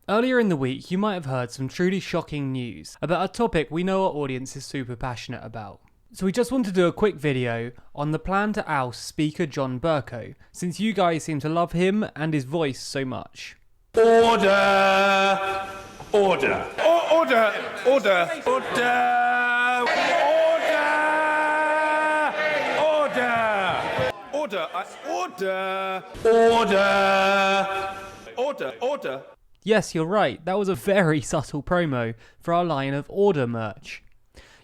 Earlier in the week, you might have heard some truly shocking news about a topic we know our audience is super passionate about. So we just want to do a quick video on the plan to oust Speaker John Bercow, since you guys seem to love him and his voice so much. Order! Order! Order! Order! Order! Order! Order! Order! Order! Order! Order! Yes, you're right, that was a very subtle promo for our line of order merch.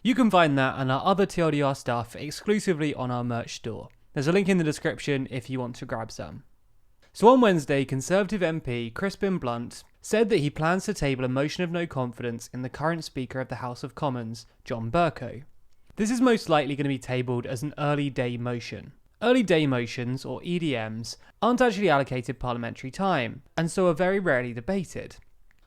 You can find that and our other TLDR stuff exclusively on our merch store. There's a link in the description if you want to grab some. So on Wednesday, Conservative MP Crispin Blunt said that he plans to table a motion of no confidence in the current Speaker of the House of Commons, John Bercow. This is most likely going to be tabled as an early day motion. Early day motions, or EDMs, aren't actually allocated parliamentary time, and so are very rarely debated.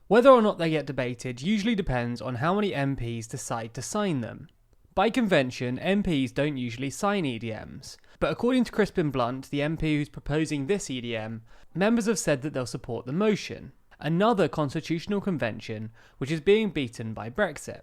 Whether or not they get debated usually depends on how many MPs decide to sign them. By convention, MPs don't usually sign EDMs, but according to Crispin Blunt, the MP who's proposing this EDM, members have said that they'll support the motion, another constitutional convention which is being beaten by Brexit.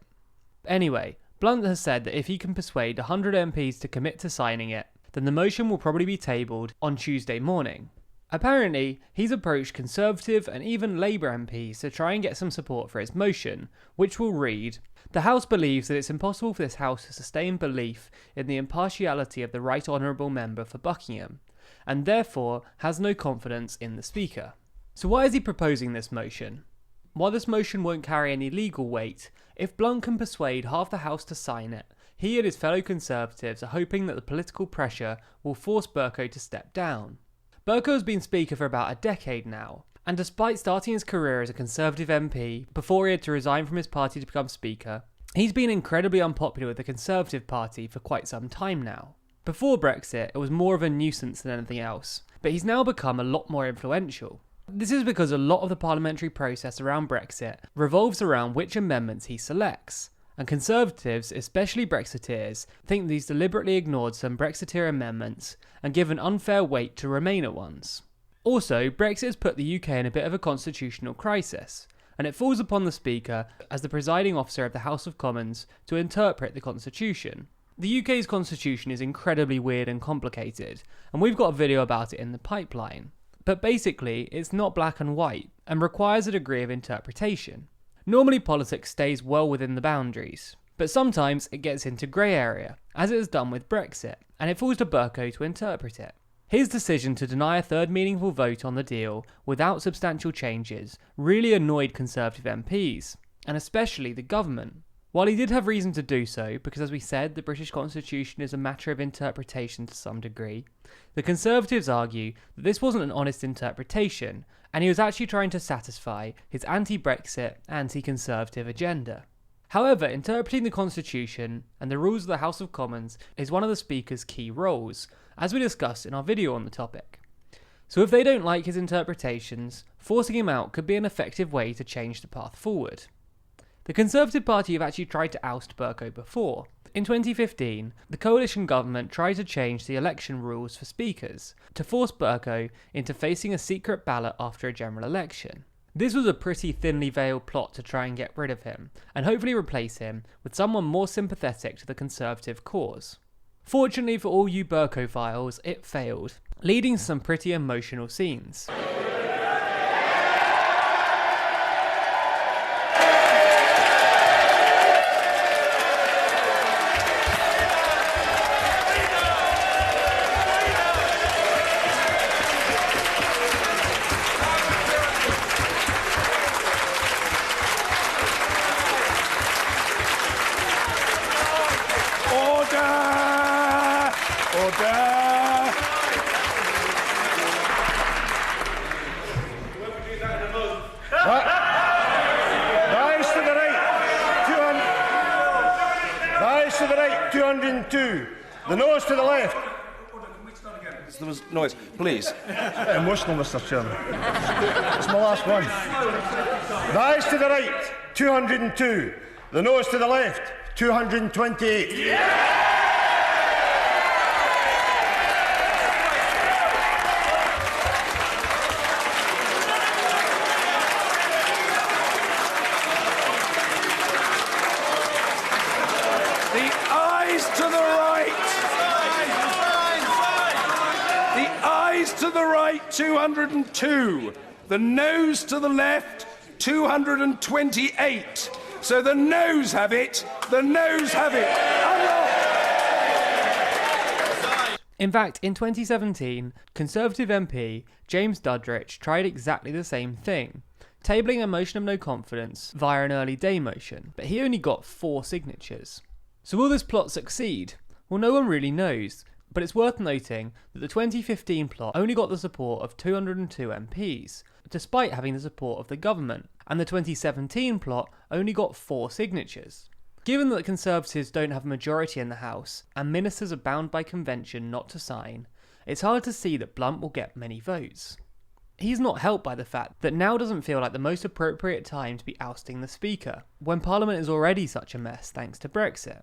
Anyway, Blunt has said that if he can persuade 100 MPs to commit to signing it, then the motion will probably be tabled on Tuesday morning. Apparently, he's approached Conservative and even Labour MPs to try and get some support for his motion, which will read, "The House believes that it's impossible for this House to sustain belief in the impartiality of the Right Honourable Member for Buckingham, and therefore has no confidence in the Speaker." So why is he proposing this motion? While this motion won't carry any legal weight, if Blunt can persuade half the House to sign it, he and his fellow Conservatives are hoping that the political pressure will force Bercow to step down. Bercow has been Speaker for about a decade now, and despite starting his career as a Conservative MP before he had to resign from his party to become Speaker, he's been incredibly unpopular with the Conservative Party for quite some time now. Before Brexit, it was more of a nuisance than anything else, but he's now become a lot more influential. This is because a lot of the parliamentary process around Brexit revolves around which amendments he selects. And Conservatives, especially Brexiteers, think that he's deliberately ignored some Brexiteer amendments and given unfair weight to Remainer ones. Also, Brexit has put the UK in a bit of a constitutional crisis, and it falls upon the Speaker, as the presiding officer of the House of Commons, to interpret the Constitution. The UK's Constitution is incredibly weird and complicated, and we've got a video about it in the pipeline. But basically, it's not black and white, and requires a degree of interpretation. Normally politics stays well within the boundaries, but sometimes it gets into grey area, as it has done with Brexit, and it falls to Bercow to interpret it. His decision to deny a third meaningful vote on the deal without substantial changes really annoyed Conservative MPs, and especially the government. While he did have reason to do so, because as we said, the British Constitution is a matter of interpretation to some degree, the Conservatives argue that this wasn't an honest interpretation, and he was actually trying to satisfy his anti-Brexit, anti-Conservative agenda. However, interpreting the Constitution and the rules of the House of Commons is one of the Speaker's key roles, as we discussed in our video on the topic. So if they don't like his interpretations, forcing him out could be an effective way to change the path forward. The Conservative Party have actually tried to oust Bercow before. In 2015, the coalition government tried to change the election rules for speakers to force Bercow into facing a secret ballot after a general election. This was a pretty thinly veiled plot to try and get rid of him, and hopefully replace him with someone more sympathetic to the Conservative cause. Fortunately for all you Bercow-philes, it failed, leading to some pretty emotional scenes. Rise to the right, 202. The nose to the left. There was noise. Please. Emotional, Mr. Chairman. It's my last one. Rise to the right, 202. The nose to the left, 228. Yeah! 202. The noes to the left, 228. So the noes have it. The noes have it. In fact, in 2017, Conservative MP James Duddridge tried exactly the same thing, tabling a motion of no confidence via an early day motion, but he only got 4 signatures. So will this plot succeed? Well, no one really knows, but it's worth noting that the 2015 plot only got the support of 202 MPs, despite having the support of the government, and the 2017 plot only got 4 signatures. Given that the Conservatives don't have a majority in the House, and ministers are bound by convention not to sign, it's hard to see that Blunt will get many votes. He's not helped by the fact that now doesn't feel like the most appropriate time to be ousting the Speaker, when Parliament is already such a mess thanks to Brexit.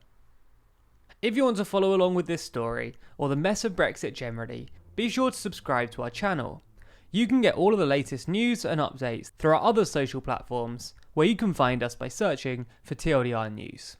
If you want to follow along with this story, or the mess of Brexit generally, be sure to subscribe to our channel. You can get all of the latest news and updates through our other social platforms, where you can find us by searching for TLDR News.